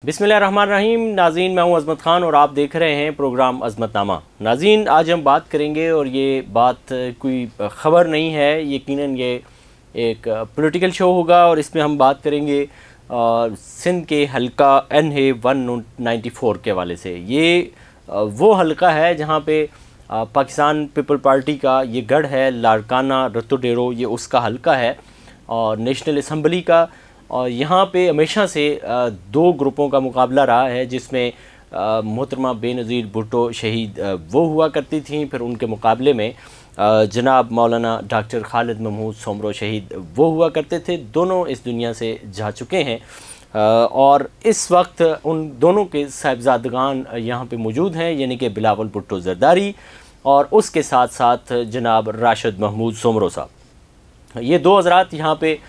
बिस्मिल्लाहिर्रहमानिर्रहीम। नाज़रीन, मैं हूं अज़मत ख़ान और आप देख रहे हैं प्रोग्राम अज़मतनामा। नाज़रीन, आज हम बात करेंगे और ये बात कोई ख़बर नहीं है, यकीनन ये एक पॉलिटिकल शो होगा और इसमें हम बात करेंगे सिंध के हलका NA 194 के हवाले से। ये वो हलका है जहाँ पे पाकिस्तान पीपल पार्टी का ये गढ़ है, लाड़काना रत्तो डेरो, ये उसका हलका है और नेशनल असम्बली का। और यहाँ पे हमेशा से दो ग्रुपों का मुकाबला रहा है, जिसमें मोहतरमा बेनज़ीर भुट्टो शहीद वो हुआ करती थी, फिर उनके मुकाबले में जनाब मौलाना डॉक्टर खालिद महमूद सोमरो शहीद वो हुआ करते थे। दोनों इस दुनिया से जा चुके हैं और इस वक्त उन दोनों के साहिबजादगान यहाँ पे मौजूद हैं, यानी कि बिलावल भुट्टो ज़रदारी और उसके साथ साथ जनाब राशिद महमूद सोमरो साहब। ये दो हज़रात यहाँ पे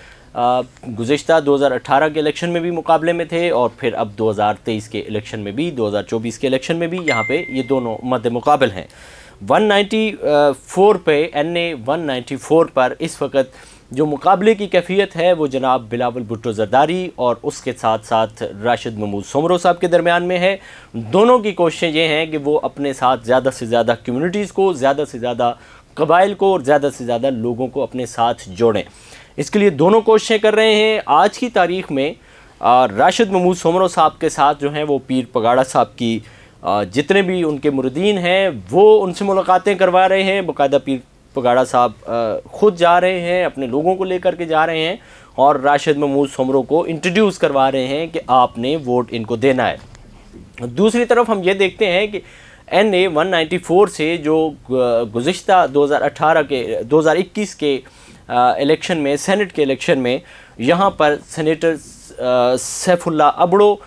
गुज़िश्ता 2018 के इलेक्शन में भी मुकाबले में थे और फिर अब 2023 के इलेक्शन में भी, 2024 के इलेक्शन में भी यहाँ पे ये दोनों मद्दे मुकाबल हैं। 194 पे NA 194 पर इस वक्त जो मुकाबले की कैफियत है वो जनाब बिलावल भुट्टो ज़रदारी और उसके साथ साथ राशिद महमूद सोमरो साहब के दरमियान में है। दोनों की कोशिशें ये हैं कि वो अपने साथ ज़्यादा से ज़्यादा कम्यूनिटीज़ को, ज़्यादा से ज़्यादा कबाइल को और ज़्यादा से ज़्यादा लोगों को अपने साथ जोड़ें। इसके लिए दोनों कोशिशें कर रहे हैं। आज की तारीख़ में राशिद महमूद सोमरो साहब के साथ जो हैं वो पीर पगाड़ा साहब की जितने भी उनके मुरीदीन हैं वो उनसे मुलाकातें करवा रहे हैं। बाकायदा पीर पगाड़ा साहब ख़ुद जा रहे हैं, अपने लोगों को लेकर के जा रहे हैं और राशिद महमूद सोमरो को इंट्रोड्यूस करवा रहे हैं कि आपने वोट इनको देना है। दूसरी तरफ हम ये देखते हैं कि NA 194 से जो गुज़िश्ता 2021 के इलेक्शन में, सेनेट के इलेक्शन में, यहाँ पर सेनेटर सैफुल्ला अबड़ो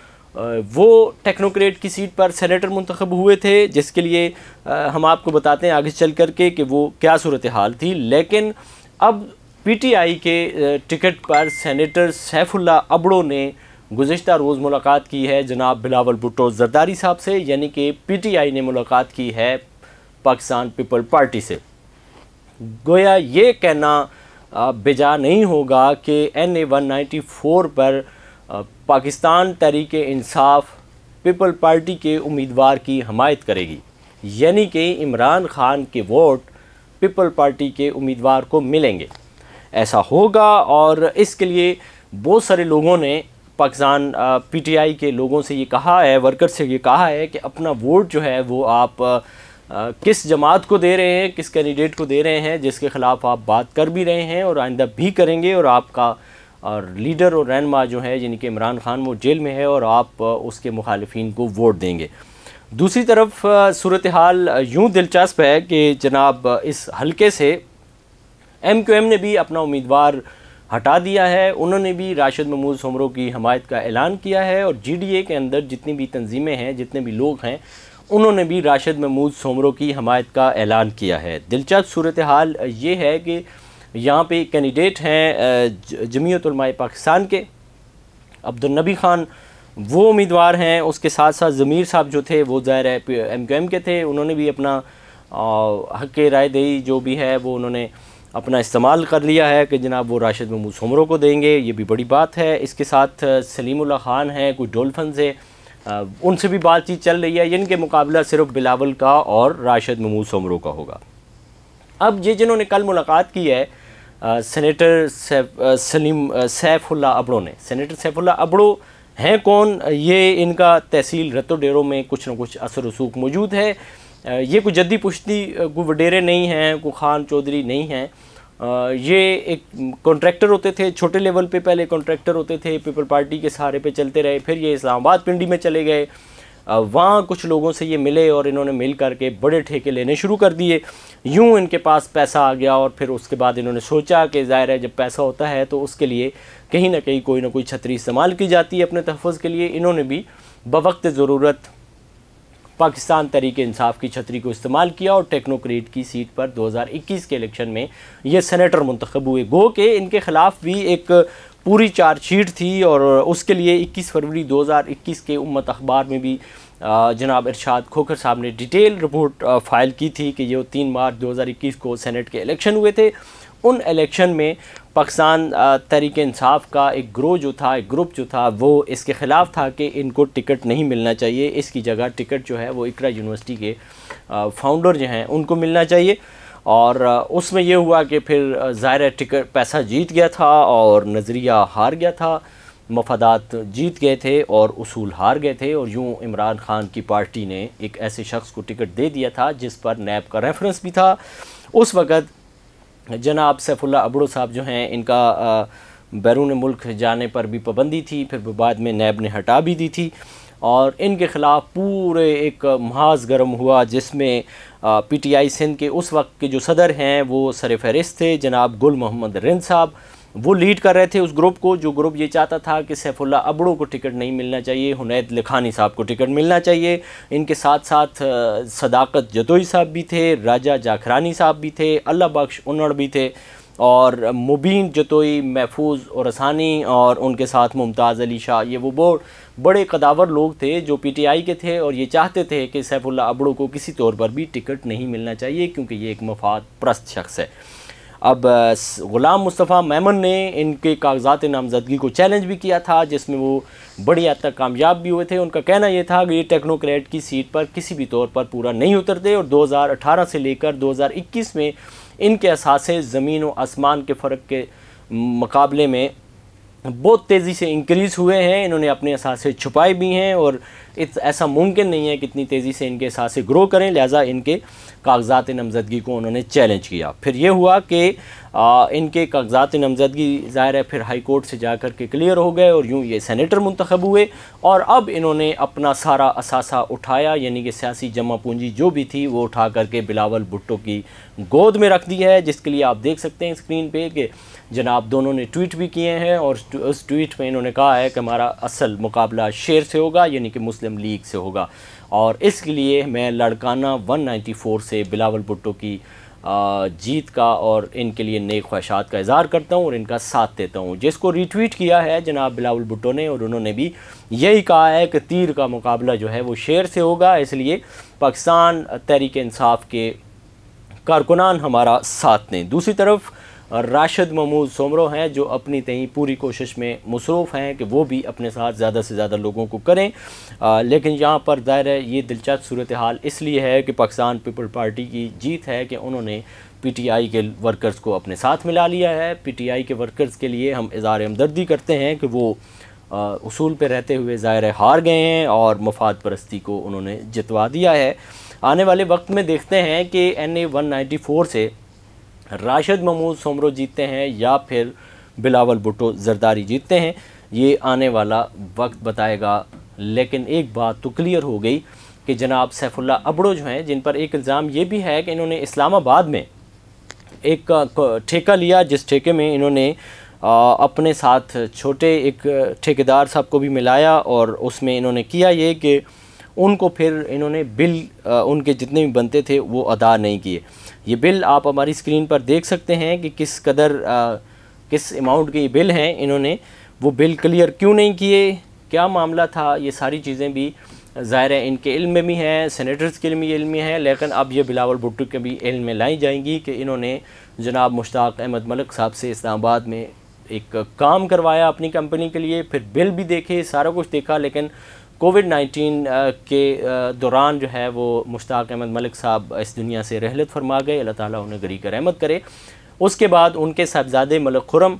वो टेक्नोक्रेट की सीट पर सेनेटर मुंतखब हुए थे, जिसके लिए हम आपको बताते हैं आगे चल कर के कि वो क्या सूरत हाल थी। लेकिन अब PTI के टिकट पर सेनेटर सैफुल्ला अबड़ो ने गुज़िश्ता रोज़ मुलाकात की है जनाब बिलावल भुट्टो ज़रदारी साहब से, यानी कि PTI ने मुलाकात की है पाकिस्तान पीपल पार्टी से। गोया ये कहना बेजा नहीं होगा कि NA 194 पर पाकिस्तान तहरीक इंसाफ पीपल पार्टी के उम्मीदवार की हमायत करेगी, यानी कि इमरान खान के वोट पीपल पार्टी के उम्मीदवार को मिलेंगे। ऐसा होगा और इसके लिए बहुत सारे लोगों ने पाकिस्तान PTI के लोगों से ये कहा है, वर्कर से ये कहा है कि अपना वोट जो है वो आप किस जमात को दे रहे हैं, किस कैंडिडेट को दे रहे हैं जिसके ख़िलाफ़ आप बात कर भी रहे हैं और आइंदा भी करेंगे, और आपका लीडर और रहनुमा जो है यानी कि इमरान खान वो जेल में है और आप उसके मुखालिफिन को वोट देंगे। दूसरी तरफ सूरत हाल यूँ दिलचस्प है कि जनाब इस हलके से MQM ने भी अपना उम्मीदवार हटा दिया है। उन्होंने भी राशिद महमूद सोमरो की हमायत का ऐलान किया है और GDA के अंदर जितनी भी तंजीमें हैं, जितने भी लोग हैं, उन्होंने भी राशिद महमूद सोमरो की हमायत का ऐलान किया है। दिलचस्प सूरत हाल ये है कि यहाँ पे कैंडिडेट हैं जमीयत उलमाए पाकिस्तान के अब्दुल नबी ख़ान, वो उम्मीदवार हैं। उसके साथ साथ ज़मीर साहब जो थे वो ज़ाहिर है MQM के थे, उन्होंने भी अपना हक़ राय दही जो भी है वो उन्होंने अपना इस्तेमाल कर लिया है कि जनाब वो राशिद महमूद सोमरो को देंगे। ये भी बड़ी बात है। इसके साथ सलीमुल्लाह ख़ान है, कोई डोल्फन से उनसे भी बातचीत चल रही है, यानी कि मुकाबला सिर्फ बिलावल का और राशिद महमूद सोमरो का होगा। अब ये जिन्होंने कल मुलाकात की है सेनेटर सैफुल्ला अबड़ो ने, सेनेटर सैफुल्ला अबड़ो हैं कौन? ये इनका तहसील रत्तो डेरो में कुछ न कुछ असर रसूख मौजूद है। ये कोई जद्दी पुश्ती कोई वडेरे नहीं हैं, कोई खान चौधरी नहीं हैं। ये एक कॉन्ट्रैक्टर होते थे, छोटे लेवल पे पहले कॉन्ट्रैक्टर होते थे, पीपल पार्टी के सहारे पे चलते रहे, फिर ये इस्लामाबाद पिंडी में चले गए, वहाँ कुछ लोगों से ये मिले और इन्होंने मिल करके बड़े ठेके लेने शुरू कर दिए। यूँ इनके पास पैसा आ गया और फिर उसके बाद इन्होंने सोचा कि ज़ाहिर है जब पैसा होता है तो उसके लिए कहीं ना कहीं कोई ना कोई छतरी इस्तेमाल की जाती है अपने तहफ़्फ़ुज़ के लिए। इन्होंने भी बवक्त ज़रूरत पाकिस्तान तहरीक इंसाफ की छतरी को इस्तेमाल किया और टेक्नोक्रेट की सीट पर 2021 के इलेक्शन में ये सेनेटर मुंतखब हुए। गो के इनके ख़िलाफ़ भी एक पूरी चार्जशीट थी और उसके लिए 21 फरवरी 2021 के उम्मत अखबार में भी जनाब इरशाद खोखर साहब ने डिटेल रिपोर्ट फ़ाइल की थी कि ये 3 मार्च 2021 को सेनेट के इलेक्शन हुए थे उन इलेक्शन में पाकिस्तान तहरीक इंसाफ का एक ग्रुप जो था वो इसके ख़िलाफ़ था कि इनको टिकट नहीं मिलना चाहिए, इसकी जगह टिकट जो है वो इकरा यूनिवर्सिटी के फाउंडर जो हैं उनको मिलना चाहिए। और उसमें ये हुआ कि फिर ज़ाहिर टिकट पैसा जीत गया था और नज़रिया हार गया था, मफादात जीत गए थे और उसूल हार गए थे, और यूँ इमरान ख़ान की पार्टी ने एक ऐसे शख्स को टिकट दे दिया था जिस पर नैब का रेफरेंस भी था। उस वक़्त जनाब सैफुल्ला अबड़ो साहब जो हैं इनका बैरून मुल्क जाने पर भी पाबंदी थी, फिर बाद में नैब ने हटा भी दी थी, और इनके ख़िलाफ़ पूरे एक महाज गर्म हुआ जिसमें PTI सिंध के उस वक्त के जो सदर हैं वो सर फहरिस्त थे जनाब गुल मोहम्मद रिंद साहब, वो लीड कर रहे थे उस ग्रुप को, जो ग्रुप ये चाहता था कि सैफुल्ला अबड़ो को टिकट नहीं मिलना चाहिए, हुनैद लखानी साहब को टिकट मिलना चाहिए। इनके साथ साथ सदाकत जतोई साहब भी थे, राजा जाखरानी साहब भी थे, अल्लाह बख्श उन्नड़ भी थे, और मुबीन जतोई, महफूज और रसानी, और उनके साथ मुमताज़ अली शाह। ये वो बड़े कदावर लोग थे जो PTI के थे और ये चाहते थे कि सैफुल्ला अबड़ो को किसी तौर पर भी टिकट नहीं मिलना चाहिए क्योंकि ये एक मफाद प्रस्त शख्स है। अब ग़ुलाम मुस्तफ़ा मेमन ने इनके कागज़ात नामज़दगी को चैलेंज भी किया था जिसमें वो बड़ी हद तक कामयाब भी हुए थे। उनका कहना ये था कि ये टेक्नोक्रेट की सीट पर किसी भी तौर पर पूरा नहीं उतरते, और 2018 से लेकर 2021 में इनके असासे ज़मीन व आसमान के फ़र्क के मुकाबले में बहुत तेज़ी से इंक्रीज़ हुए हैं। इन्होंने अपने असासे छुपाए भी हैं और ऐसा मुमकिन नहीं है कि इतनी तेज़ी से इनके असासे ग्रो करें, लिहाजा इनके कागज़ात नामज़दगी को उन्होंने चैलेंज किया। फिर ये हुआ कि इनके कागज़ात नामज़दगी ज़ाहिर है फिर हाई कोर्ट से जा कर के क्लियर हो गए और यूँ ये सेनेटर मुंतखब हुए, और अब इन्होंने अपना सारा असासा उठाया, यानी कि सियासी जमा पूंजी जो भी थी वो उठा करके बिलावल भुट्टो की गोद में रख दी है, जिसके लिए आप देख सकते हैं स्क्रीन पे कि जनाब दोनों ने ट्वीट भी किए हैं, और उस ट्वीट में इन्होंने कहा है कि हमारा असल मुकाबला शेर से होगा, यानी कि मुस्लिम लीग से होगा, और इसके लिए मैं लड़काना 194 से बिलावल भुट्टो की जीत का और इनके लिए नेक ख्वाहिशात का इज़हार करता हूँ और इनका साथ देता हूँ। जिसको रीट्वीट किया है जनाब बिलावल भुट्टो ने, और उन्होंने भी यही कहा है कि तीर का मुकाबला जो है वो शेर से होगा, इसलिए पाकिस्तान तहरीक इंसाफ के कारकुनान हमारा साथ दें। दूसरी तरफ राशिद महमूद सोमरो हैं जो अपनी तई पूरी कोशिश में मसरूफ़ हैं कि वो भी अपने साथ ज़्यादा से ज़्यादा लोगों को करें, लेकिन यहाँ पर ज़ाहिर है ये दिलचस्प सूरत हाल इसलिए है कि पाकिस्तान पीपल पार्टी की जीत है कि उन्होंने PTI के वर्कर्स को अपने साथ मिला लिया है। PTI के वर्कर्स के लिए हम इज़हार हमदर्दी करते हैं कि वो उसूल पे रहते हुए ज़ाहिर है हार गए हैं और मफाद परस्ती को उन्होंने जितवा दिया है। आने वाले वक्त में देखते हैं कि NA 194 से राशिद महमूद सोमरो जीतते हैं या फिर बिलावल भुट्टो जरदारी जीतते हैं, ये आने वाला वक्त बताएगा। लेकिन एक बात तो क्लियर हो गई कि जनाब सैफुल्ला अबड़ो जो हैं, जिन पर एक इल्ज़ाम ये भी है कि इन्होंने इस्लामाबाद में एक ठेका लिया, जिस ठेके में इन्होंने अपने साथ छोटे एक ठेकेदार साहब को भी मिलाया, और उसमें इन्होंने किया ये कि उनको फिर इन्होंने बिल उनके जितने भी बनते थे वो अदा नहीं किए। ये बिल आप हमारी स्क्रीन पर देख सकते हैं कि किस कदर किस अमाउंट के ये बिल हैं, इन्होंने वो बिल क्लियर क्यों नहीं किए, क्या मामला था, ये सारी चीज़ें भी ज़ाहिर है इनके इल्म में भी हैं, सेनेटर्स के इल्म में है, लेकिन अब ये बिलावल भुट्टो के भी इल्म में लाई जाएंगी कि इन्होंने जनाब मुश्ताक अहमद मलिक साहब से इस्लामाबाद में एक काम करवाया अपनी कंपनी के लिए, फिर बिल भी देखे, सारा कुछ देखा, लेकिन कोविड-19 के दौरान जो है वो मुश्ताक अहमद मलिक साहब इस दुनिया से रहलत फरमा गए, अल्लाह ताला उन्हें गरीक रहमत करे। उसके बाद उनके साहबजादे मलिक खुरम,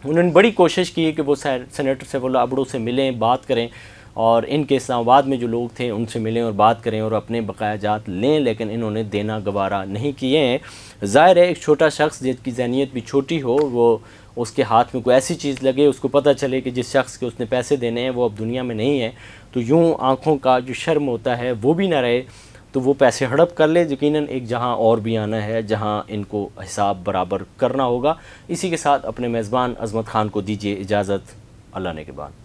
उन्होंने बड़ी कोशिश की कि वो सेनेटर सैफुल्ला अबड़ो से मिलें, बात करें, और इनके इस्लामाबाद में जो लोग थे उनसे मिलें और बात करें और अपने बकायाजात लें, लेकिन इन्होंने देना गवारा नहीं किए हैं। ज़ाहिर है एक छोटा शख्स जिसकी ज़हनियत भी छोटी हो, वो उसके हाथ में कोई ऐसी चीज़ लगे, उसको पता चले कि जिस शख्स के उसने पैसे देने हैं वो अब दुनिया में नहीं है, तो यूँ आँखों का जो शर्म होता है वो भी ना रहे, तो वो पैसे हड़प कर ले। यकीनन एक जहाँ और भी आना है जहाँ इनको हिसाब बराबर करना होगा। इसी के साथ अपने मेज़बान अज़मत ख़ान को दीजिए इजाज़त। अल्लाह ने के बाद।